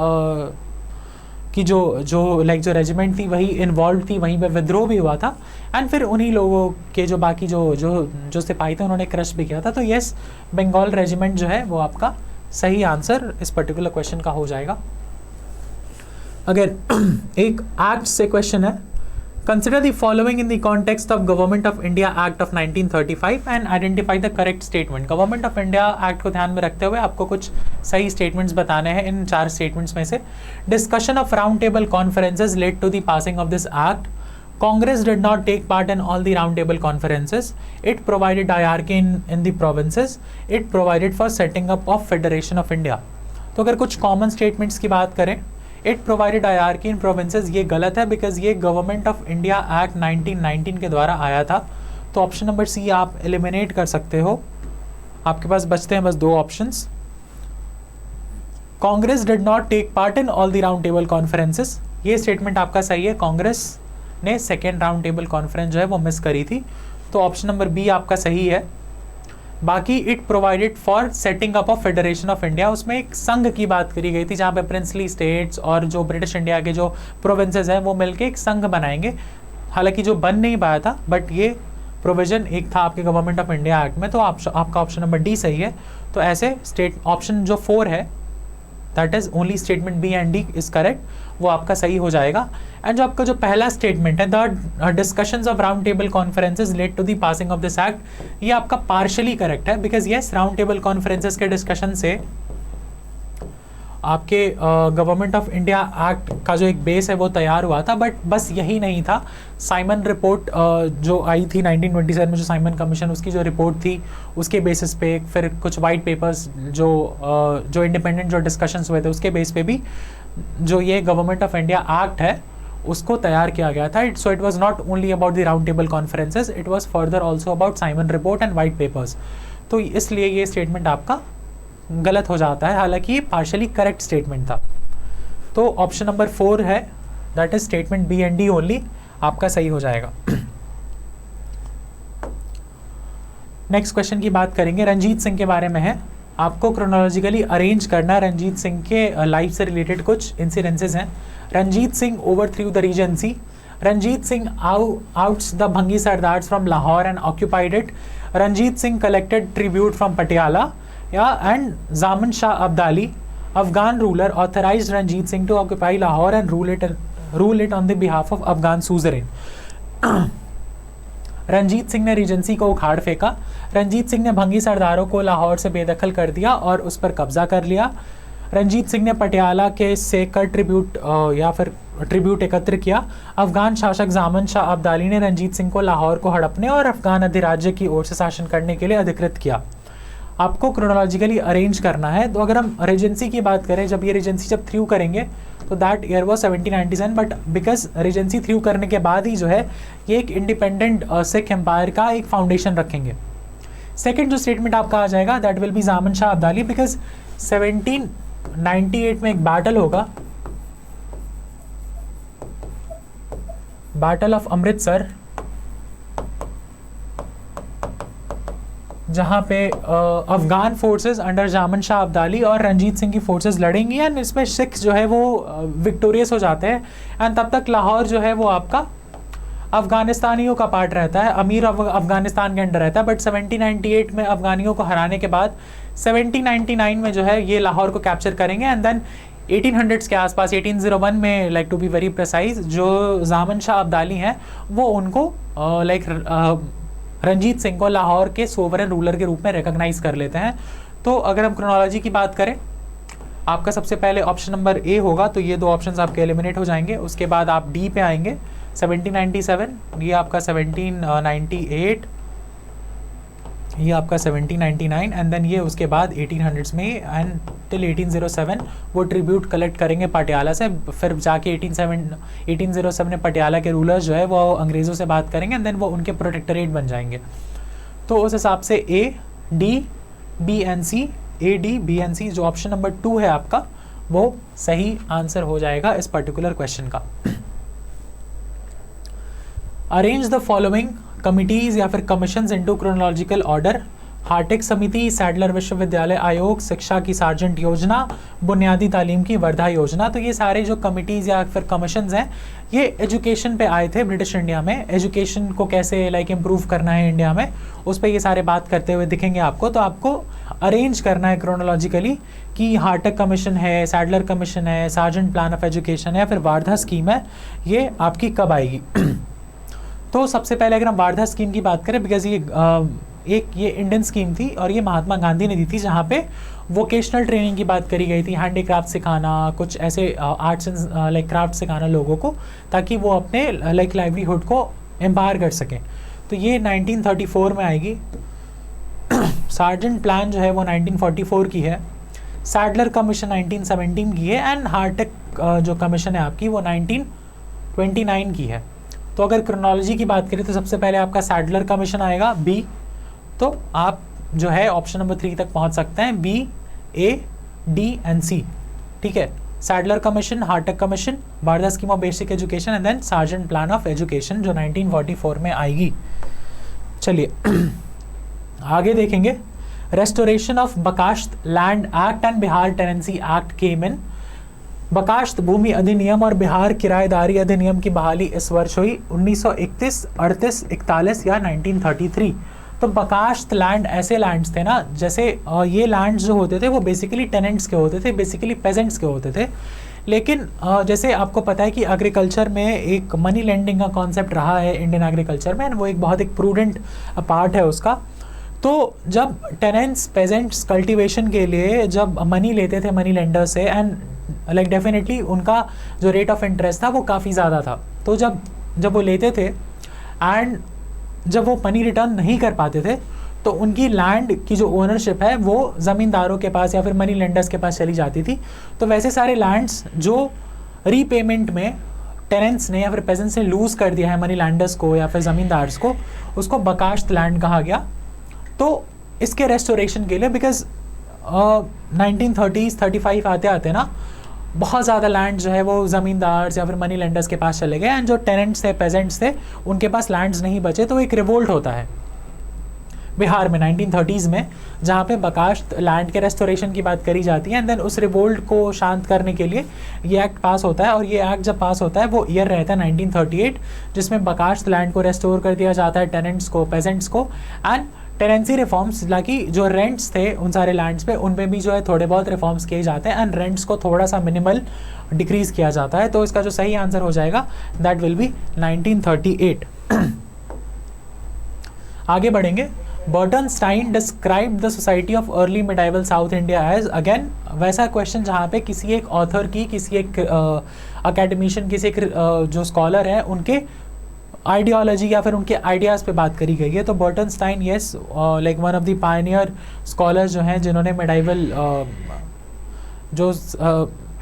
की जो रेजिमेंट थी वही इन्वॉल्व थी, वहीं पे विद्रोह भी हुआ था एंड फिर उन्हीं लोगों के जो बाकी जो सिपाही थे उन्होंने क्रश भी किया था। तो येस, बंगाल रेजिमेंट जो है वो आपका सही आंसर इस पर्टिकुलर क्वेश्चन का हो जाएगा। अगर एक एक्ट से क्वेश्चन है, consider the following in the context of government of India act of 1935 and identify the correct statement. Government of India act को ध्यान में रखते हुए आपको कुछ सही स्टेटमेंट्स बताने हैं इन 4 स्टेटमेंट्स में से। Discussion of round table conferences led to the passing of this act. Congress did not take part in all the round table conferences. It provided hierarchy in the provinces. It provided for setting up of Federation of India. तो अगर कुछ common statements की बात करें, it provided hierarchy in provinces, ये गलत है because ये गवर्नमेंट ऑफ इंडिया एक्ट 1919 के द्वारा आया था। तो ऑप्शन नंबर सी आप एलिमिनेट कर सकते हो। आपके पास बचते हैं बस 2 options. Congress did not take part in all the round table conferences, ये स्टेटमेंट आपका सही है। कांग्रेस ने सेकेंड राउंड टेबल कॉन्फ्रेंस जो है वो मिस करी थी। तो ऑप्शन नंबर बी आपका सही है। बाकी it provided for setting up of federation of India, उसमें एक संघ की बात करी गई थी जहाँ पे प्रिंसली स्टेट्स और जो ब्रिटिश इंडिया के जो प्रोविंसेस हैं वो मिलके एक संघ बनाएंगे। हालांकि जो बन नहीं पाया था बट ये प्रोविजन एक था आपके गवर्नमेंट ऑफ इंडिया एक्ट में। तो आपका ऑप्शन नंबर डी सही है। तो ऐसे ऑप्शन जो 4 है that is only statement B and D is correct, वो आपका सही हो जाएगा। एंड जो आपका जो पहला स्टेटमेंट है the discussions of round table conferences led to the passing of this act, ये आपका पार्शियली करेक्ट है because yes round table conferences के डिस्कशन से आपके गवर्नमेंट ऑफ इंडिया एक्ट का जो एक बेस है वो तैयार हुआ था, बट बस यही नहीं था। साइमन रिपोर्ट जो आई थी 1927 में, जो साइमन कमीशन, उसकी जो रिपोर्ट थी उसके बेसिस पे फिर कुछ वाइट पेपर्स जो इंडिपेंडेंट जो डिस्कशंस हुए थे उसके बेस पे भी जो ये गवर्नमेंट ऑफ इंडिया एक्ट है उसको तैयार किया गया था। So it was not only about the round table conferences, it was further also about Simon report and white papers. तो इसलिए ये स्टेटमेंट आपका गलत हो जाता है, हालांकि ये पार्शली करेक्ट स्टेटमेंट था। तो ऑप्शन नंबर 4 है, that is statement B and D only, आपका सही हो जाएगा। नेक्स्ट क्वेश्चन की बात करेंगे, रंजीत सिंह के बारे में है। आपको क्रोनोलॉजिकली अरेंज करना, रंजीत सिंह के लाइफ से रिलेटेड कुछ इंसिडेंसेस हैं। Ranjit Singh overthrew the regency, Ranjit Singh outs the Bhangi Sardars from Lahore and occupied it, Ranjit Singh collected tribute from Patiala, and Zaman Shah Abdali, Afghan ruler, authorized Ranjit Singh to occupy Lahore and rule it on the behalf of Afghan suzerain. Ranjit Singh ने regency को उखाड़ फेंका, रंजीत सिंह ने भंगी सरदारों को लाहौर से बेदखल कर दिया और उस पर कब्जा कर लिया। रंजीत सिंह ने पटियाला के से कर ट्रिब्यूट एकत्र किया। अफगान शासक जामन शाह अब्दाली ने रंजीत सिंह को लाहौर को हड़पने और अफगान अधिराज्य की ओर से शासन करने के लिए अधिकृत किया। आपको क्रोनोलॉजिकली अरेंज करना है। तो अगर हम रीजेंसी की बात करें, जब ये रीजेंसी जब थ्रू करेंगे तो that year was 1797, but because Regency through करने के बाद ही जो है ये एक इंडिपेंडेंट सिख एम्पायर का एक फाउंडेशन रखेंगे। सेकेंड जो स्टेटमेंट आपका आ जाएगा दैट विल बी जामन शाह अब्दाली, बिकॉज 1798 में एक बैटल होगा, बैटल ऑफ अमृतसर, जहाँ पे अफगान फोर्सेस अंडर जामन शाह अब्दाली और रंजीत सिंह की फोर्सेस लड़ेंगी एंड इसमें सिख जो है वो विक्टोरियस हो जाते हैं। एंड तब तक लाहौर जो है वो आपका अफगानिस्तानियों का पार्ट रहता है, अमीर अफगानिस्तान के अंडर रहता है। बट 1798 में अफगानियों को हराने के बाद 1799 में जो है ये लाहौर को कैप्चर करेंगे एंड देन 1800s के आसपास 1801 में like to be very precise जो जामन शाह अब्दाली हैं वो उनको रंजीत सिंह को लाहौर के सोवरेन रूलर के रूप में रिकॉग्नाइज कर लेते हैं। तो अगर हम क्रोनोलॉजी की बात करें, आपका सबसे पहले ऑप्शन नंबर ए होगा, तो ये दो ऑप्शंस आपके एलिमिनेट हो जाएंगे। उसके बाद आप डी पे आएंगे 1797, ये आपका 1798, ये आपका 1799 एंड देन ये उसके बाद 1800s में एंड टिल 1807 वो ट्रिब्यूट कलेक्ट करेंगे पटियाला से। फिर जाके 1807 में पटियाला के रूलर्स जो है वो अंग्रेज़ों से बात करेंगे एंड देन वो उनके प्रोटेक्टोरेट बन जाएंगे। तो उस हिसाब से A D B and C, A D B and C जो ऑप्शन नंबर 2 है आपका वो सही आंसर हो जाएगा इस पर्टिकुलर क्वेश्चन का। अरेंज द फॉलोइंग कमिटीज़ या फिर commissions into chronological order, Heartect समिति, सैडलर विश्वविद्यालय आयोग, शिक्षा की सार्जेंट योजना, बुनियादी तालीम की वर्धा योजना। तो ये सारे जो कमिटीज़ या फिर कमीशंस हैं ये एजुकेशन पे आए थे ब्रिटिश इंडिया में, एजुकेशन को कैसे लाइक इम्प्रूव करना है इंडिया में, उस पर ये सारे बात करते हुए दिखेंगे आपको। तो आपको अरेंज करना है क्रोनोलॉजिकली कि हार्टेक कमीशन है, सैडलर कमीशन है, सार्जेंट प्लान ऑफ एजुकेशन है या फिर वार्धा स्कीम है, ये आपकी कब आएगी। तो सबसे पहले अगर हम वार्धा स्कीम की बात करें, बिकॉज ये इंडियन स्कीम थी और ये महात्मा गांधी ने दी थी, जहाँ पे वोकेशनल ट्रेनिंग की बात करी गई थी, हैंडीक्राफ्ट सिखाना, कुछ ऐसे आर्ट्स एंड लाइक क्राफ्ट सिखाना लोगों को ताकि वो अपने लाइक लाइवलीहुड को एम्पावर कर सकें। तो ये 1934 में आएगी। सार्जेंट प्लान जो है वो 1944 की है, सैडलर कमीशन 1917 की है एंड हार्टेक जो कमीशन है आपकी वो 1929 की है। तो अगर क्रोनोलॉजी की बात करें तो सबसे पहले आपका सैडलर कमीशन आएगा बी, तो आप जो है ऑप्शन नंबर 3 तक पहुंच सकते हैं, B, A, D and C. ठीक है, Sadler commission, Hartog commission, Wardha scheme of basic education and then Sargent plan of education जो 1944 में आएगी। चलिए आगे देखेंगे, restoration of Bakasht land act and Bihar tenancy act came in. Bakasht भूमि अधिनियम और बिहार किराएदारी अधिनियम की बहाली इस वर्ष हुई 1931, 38, 41 या 1933। तो बकाश्त लैंड ऐसे लैंड्स थे ना, जैसे ये लैंड्स जो होते थे वो बेसिकली टेनेंट्स के होते थे, बेसिकली पेजेंट्स के होते थे। लेकिन जैसे आपको पता है कि एग्रीकल्चर में एक मनी लेंडिंग का कॉन्सेप्ट रहा है इंडियन एग्रीकल्चर में, वो एक बहुत एक प्रूडेंट पार्ट है उसका। तो जब टेनेंट्स पेजेंट्स कल्टीवेशन के लिए जब मनी लेते थे मनी लेंडर से, एंड लाइक डेफिनेटली उनका जो रेट ऑफ इंटरेस्ट था वो काफ़ी ज़्यादा था, तो जब वो लेते थे एंड जब वो मनी रिटर्न नहीं कर पाते थे तो उनकी लैंड की जो ओनरशिप है वो ज़मींदारों के पास या फिर मनी लेंडर्स के पास चली जाती थी। तो वैसे सारे लैंड्स जो रीपेमेंट में टेनेंट्स ने या फिर पेजेंट्स ने लूज़ कर दिया है मनी लैंडर्स को या फिर ज़मींदार्स को, उसको बकाश्त लैंड कहा गया। तो इसके रेस्टोरेशन के लिए बिकॉज 1930s 35 आते आते ना बहुत ज़्यादा लैंड जो है वो ज़मींदार्स या फिर मनी लेंडर्स के पास चले गए, एंड जो टेनेंट्स थे पेजेंट्स थे उनके पास लैंड्स नहीं बचे, तो एक रिवोल्ट होता है बिहार में 1930s में, जहाँ पे बकाश्त लैंड के रेस्टोरेशन की बात करी जाती है। एंड देन उस रिवोल्ट को शांत करने के लिए ये एक्ट पास होता है, और ये एक्ट जब पास होता है वो ईयर रहता है 1938, जिसमें बकाश्त लैंड को रेस्टोर कर दिया जाता है टेनेंट्स को, पेजेंट्स को, एंड टेनेंसी रिफॉर्म्स लाकि जो रेंट्स थे उन सारे लैंड्स पे उन पे भी जो है थोड़े बहुत रिफॉर्म्स किए जाते हैं, एंड रेंट्स को थोड़ा सा मिनिमल डिक्रीज किया जाता है। तो इसका जो सही आंसर हो जाएगा दैट विल बी 1938। आगे बढ़ेंगे। Burton Stein described the society of early medieval South India as, again वैसा क्वेश्चन जहाँ पे किसी एक ऑथर की, किसी एक अकेडमिशियन, किसी एक जो स्कॉलर है उनके आइडियोलॉजी या फिर उनके आइडियाज़ पे बात करी गई है। तो Burton Stein yes like one of the pioneer scholars जो हैं जिन्होंने मिडाइवल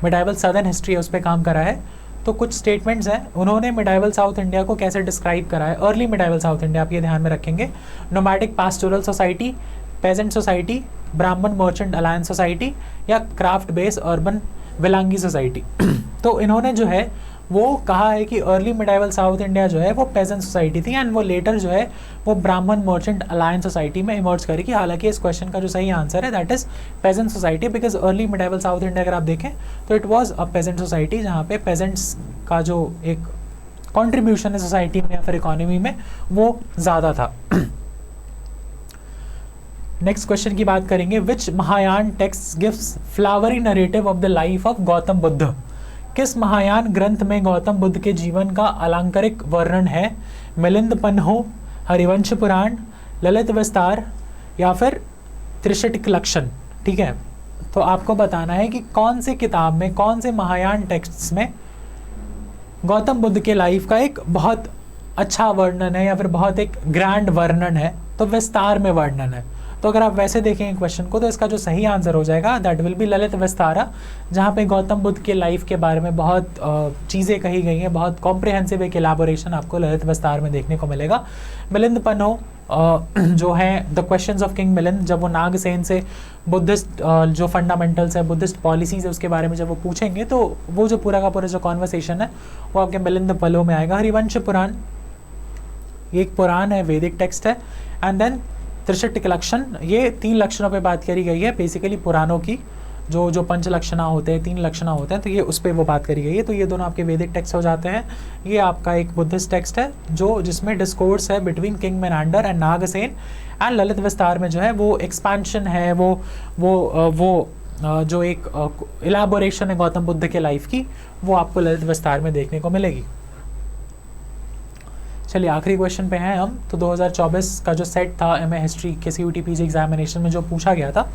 मिडाइवल सदर्न हिस्ट्री है उस पर काम करा है। तो कुछ स्टेटमेंट्स हैं, उन्होंने मिडाइवल साउथ इंडिया को कैसे डिस्क्राइब करा है। अर्ली मिडाइवल साउथ इंडिया आप ये ध्यान में रखेंगे। Nomadic pastoral society, peasant society, Brahmin merchant alliance society या क्राफ्ट बेस्ड अर्बन विलांगी सोसाइटी। तो इन्होंने जो है वो कहा है कि अर्ली मिडाइवल साउथ इंडिया जो है वो पेजेंट सोसाइटी थी, एंड वो लेटर जो है वो ब्राह्मण मर्चेंट अलायंस सोसाइटी में इमर्ज करेगी। हालांकि इस क्वेश्चन का जो सही आंसर है that is peasant society, because early medieval South India अगर आप देखें तो it was a peasant society, जहाँ पे पेजेंट्स का जो एक कॉन्ट्रीब्यूशन है सोसाइटी में या फिर इकोनॉमी में वो ज़्यादा था। नेक्स्ट क्वेश्चन की बात करेंगे। Which Mahayana text gives flowery narrative of the life of Gautam Buddha. किस महायान ग्रंथ में गौतम बुद्ध के जीवन का अलंकारिक वर्णन है। मिलिंद पन्हो, हरिवंश पुराण, ललित विस्तार या फिर त्रिशटिक लक्षण। ठीक है, तो आपको बताना है कि कौन से किताब में, कौन से महायान टेक्स्ट्स में गौतम बुद्ध के लाइफ का एक बहुत अच्छा वर्णन है या फिर बहुत एक ग्रैंड वर्णन है, तो विस्तार में वर्णन है। तो अगर आप वैसे देखेंगे क्वेश्चन को तो इसका जो सही आंसर हो जाएगा that will be Lalit Vistara, जहाँ पे गौतम बुद्ध के लाइफ के बारे में बहुत चीज़ें कही गई हैं, बहुत कॉम्प्रिहेंसिव एक एलाबोरेशन आपको ललित विस्तार में देखने को मिलेगा। मिलिंद पन्हो जो है the questions of king Milind, जब वो नागसेन से बुद्धिस्ट जो फंडामेंटल्स है, बुद्धिस्ट पॉलिसीज़ है उसके बारे में जब वो पूछेंगे तो वो जो पूरा का पूरा जो कॉन्वर्सेशन है वो आपके मिलिंद पन्हो में आएगा। हरिवंश पुराण ये एक पुराण है, वैदिक टेक्स्ट है। एंड देन त्रिशटिक लक्षण, ये 3 लक्षणों पे बात करी गई है बेसिकली पुराणों की, जो पंच लक्षणा होते हैं, 3 लक्षणा होते हैं, तो ये उस पर वो बात करी गई है। तो ये दोनों आपके वैदिक टेक्स्ट हो जाते हैं। ये आपका एक बुद्धिस्ट टेक्स्ट है जो जिसमें डिस्कोर्स है between king Menander and Nagasena, and Lalita Vistara में जो है वो एक्सपेंशन है, वो जो एक इलाबोरेशन है गौतम बुद्ध के लाइफ की, वो आपको ललित विस्तार में देखने को मिलेगी। चलिए आखिरी क्वेश्चन पे हैं हम। तो 2024 का जो सेट था एमए हिस्ट्री के CUET PG एग्जामिनेशन में जो पूछा गया था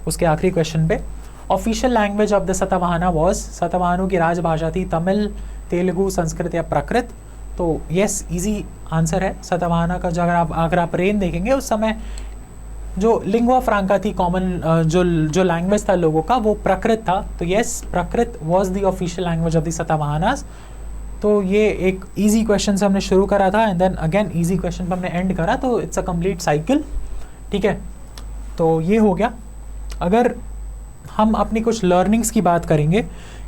उसके आखिरी क्वेश्चन पे, official language of the Satavahana was, सतवाहनों की राजभाषा थी तमिल, तेलुगु, संस्कृत या प्राकृत। तो यस इजी आंसर है सतवाहना का। जो अगर आप रेन देखेंगे उस समय जो लिंगुआ फ्रांका थी कॉमन जो लैंग्वेज था लोगों का वो प्राकृत था। तो yes Prakrit was the official language of the Satavahanas. तो ये एक इजी क्वेश्चन से हमने शुरू करा था and then again easy question पर हमने एंड करा, तो इट्स अ कंप्लीट साइकिल। ठीक है, तो ये हो गया। अगर हम अपनी कुछ लर्निंग्स की बात करेंगे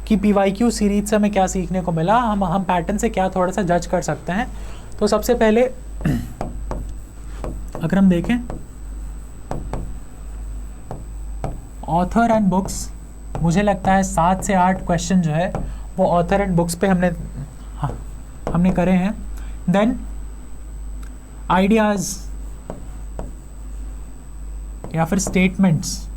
कि PYQ सीरीज से हमें क्या सीखने को मिला, हम पैटर्न से क्या थोड़ा सा जज कर सकते हैं। तो सबसे पहले अगर हम देखें ऑथर एंड बुक्स, मुझे लगता है 7 से 8 क्वेश्चन जो है वो ऑथर एंड बुक्स पे हमने करे हैं। देन आइडियाज या फिर स्टेटमेंट्स,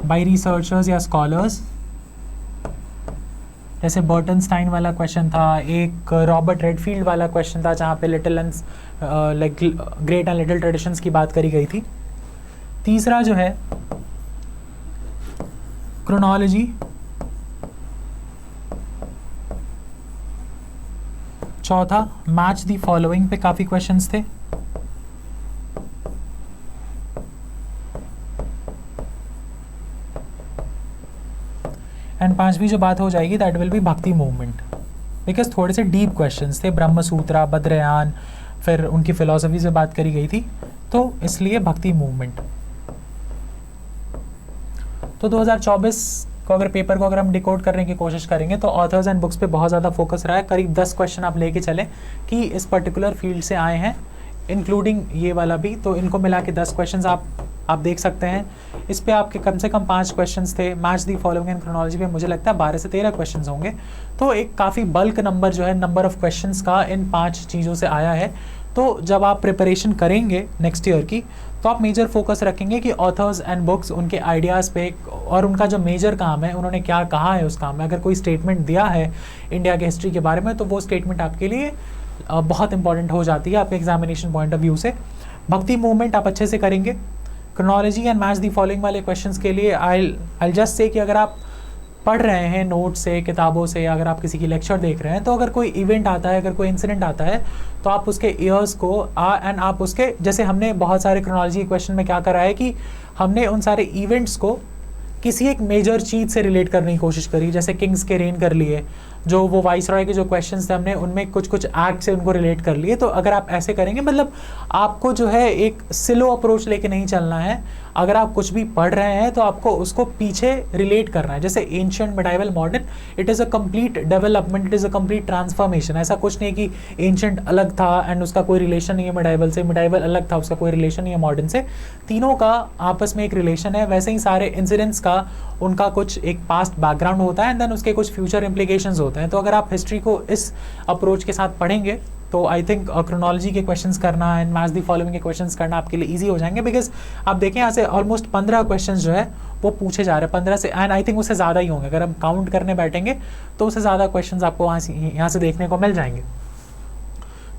बाय रिसर्चर्स या स्कॉलर्स, जैसे बर्टनस्टाइन वाला क्वेश्चन था, एक रॉबर्ट रेडफील्ड वाला क्वेश्चन था जहाँ पे little and like great and little traditions की बात करी गई थी। तीसरा जो है क्रोनोलॉजी, चौथा मैच द फॉलोइंग पे काफ़ी क्वेश्चंस थे। एंड पांचवी जो बात हो जाएगी दैट विल बी भक्ति मूवमेंट, बिकॉज थोड़े से डीप क्वेश्चंस थे, ब्रह्म सूत्रा, बद्रयान, फिर उनकी फिलॉसफी से बात करी गई थी, तो इसलिए भक्ति मूवमेंट। तो 2024 को अगर पेपर को अगर हम डिकोड करने की कोशिश करेंगे तो ऑथर्स एंड बुक्स पे बहुत ज़्यादा फोकस रहा है। करीब 10 क्वेश्चन आप लेके चलें कि इस पर्टिकुलर फील्ड से आए हैं, इंक्लूडिंग ये वाला भी, तो इनको मिला के 10 क्वेश्चन आप देख सकते हैं। इस पे आपके कम से कम 5 क्वेश्चंस थे। Match the following and chronology पे मुझे लगता है 12 से 13 क्वेश्चंस होंगे, तो एक काफ़ी बल्क नंबर जो है नंबर ऑफ क्वेश्चंस का इन 5 चीज़ों से आया है। तो जब आप प्रिपरेशन करेंगे नेक्स्ट ईयर की, तो आप मेजर फोकस रखेंगे कि ऑथर्स एंड बुक्स, उनके आइडियाज़ पे और उनका जो मेजर काम है, उन्होंने क्या कहा है उस काम में। अगर कोई स्टेटमेंट दिया है इंडिया के हिस्ट्री के बारे में, तो वो स्टेटमेंट आपके लिए बहुत इंपॉर्टेंट हो जाती है आपके एग्जामिनेशन पॉइंट ऑफ व्यू से। भक्ति मूवमेंट आप अच्छे से करेंगे। Chronology and match the following वाले क्वेश्चंस के लिए आई जस्ट से कि अगर आप पढ़ रहे हैं नोट से, किताबों से, या अगर आप किसी की लेक्चर देख रहे हैं, तो अगर कोई इवेंट आता है, अगर कोई इंसिडेंट आता है, तो आप उसके ईयर्स को एंड आप उसके, जैसे हमने बहुत सारे क्रोनोलॉजी के क्वेश्चन में क्या करा है कि हमने उन सारे इवेंट्स को किसी एक मेजर चीज़ से रिलेट करने की कोशिश करी। जैसे किंग्स के रेन कर लिए, जो वो वाइसरॉय के जो क्वेश्चंस थे, हमने उनमें कुछ कुछ एक्ट से उनको रिलेट कर लिए। तो अगर आप ऐसे करेंगे, मतलब आपको जो है एक स्लो अप्रोच लेके नहीं चलना है। अगर आप कुछ भी पढ़ रहे हैं तो आपको उसको पीछे रिलेट करना है। जैसे ancient, medieval, modern, it is a complete development, it is a complete transformation. ऐसा कुछ नहीं कि एंशिएंट अलग था एंड उसका कोई रिलेशन नहीं है मिडाइवल से, मिडाइवल अलग था उसका कोई रिलेशन नहीं है मॉडर्न से। तीनों का आपस में एक रिलेशन है। वैसे ही सारे इंसिडेंट्स का उनका कुछ एक पास्ट बैकग्राउंड होता है एंड देन उसके कुछ फ्यूचर इम्प्लीकेशंस होते हैं। तो अगर आप हिस्ट्री को इस अप्रोच के साथ पढ़ेंगे तो आई थिंक क्रोनोलॉजी के क्वेश्चंस करना एंड मैच दी फॉलोइंग के क्वेश्चंस करना आपके लिए इजी हो जाएंगे। बिकॉज आप देखें यहाँ से ऑलमोस्ट 15 क्वेश्चंस जो है वो पूछे जा रहे हैं, 15 से, एंड आई थिंक उससे ज़्यादा ही होंगे। अगर हम काउंट करने बैठेंगे तो उससे ज़्यादा क्वेश्चंस आपको यहाँ से देखने को मिल जाएंगे।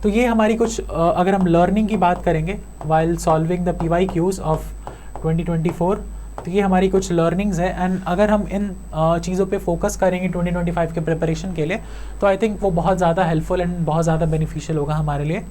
तो ये हमारी कुछ अगर हम लर्निंग की बात करेंगे while solving the PYQs of 2024, तो ये हमारी कुछ लर्निंग्स है। एंड अगर हम इन चीज़ों पे फोकस करेंगे 2025 के प्रिपरेशन के लिए, तो आई थिंक वो बहुत ज़्यादा हेल्पफुल एंड बहुत ज़्यादा बेनिफिशियल होगा हमारे लिए।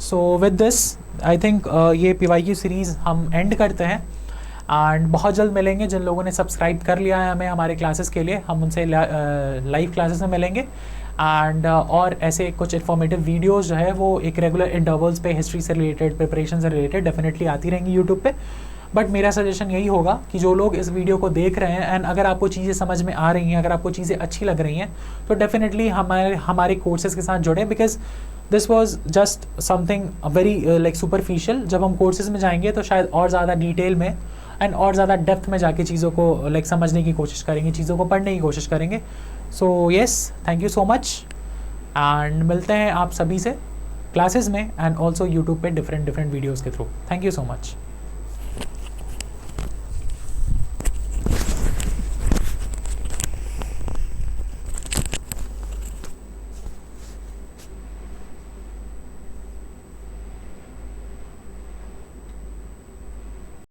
So with this I think ये PYQ सीरीज़ हम एंड करते हैं एंड बहुत जल्द मिलेंगे। जिन लोगों ने सब्सक्राइब कर लिया है हमें हमारे क्लासेस के लिए, हम उनसे लाइव क्लासेस में मिलेंगे। एंड और ऐसे कुछ इन्फॉर्मेटिव वीडियोज़ जो है वो एक रेगुलर इंटरवल्स पे हिस्ट्री से रिलेटेड, प्रिपरेशन से रिलेटेड डेफिनेटली आती रहेंगी यूट्यूब पे। बट मेरा सजेशन यही होगा कि जो लोग इस वीडियो को देख रहे हैं एंड अगर आपको चीज़ें समझ में आ रही हैं, अगर आपको चीज़ें अच्छी लग रही हैं, तो डेफिनेटली हमारे कोर्सेज़ के साथ जुड़ें। Because this was just something very like superficial. जब हम कोर्सेज़ में जाएंगे तो शायद और ज़्यादा डिटेल में एंड और ज़्यादा डेप्थ में जाके चीज़ों को लाइक समझने की कोशिश करेंगे, चीज़ों को पढ़ने की कोशिश करेंगे। So yes, thank you so much and मिलते हैं आप सभी से क्लासेस में एंड ऑल्सो यूट्यूब पे डिफरेंट वीडियोज़ के through. Thank you so much.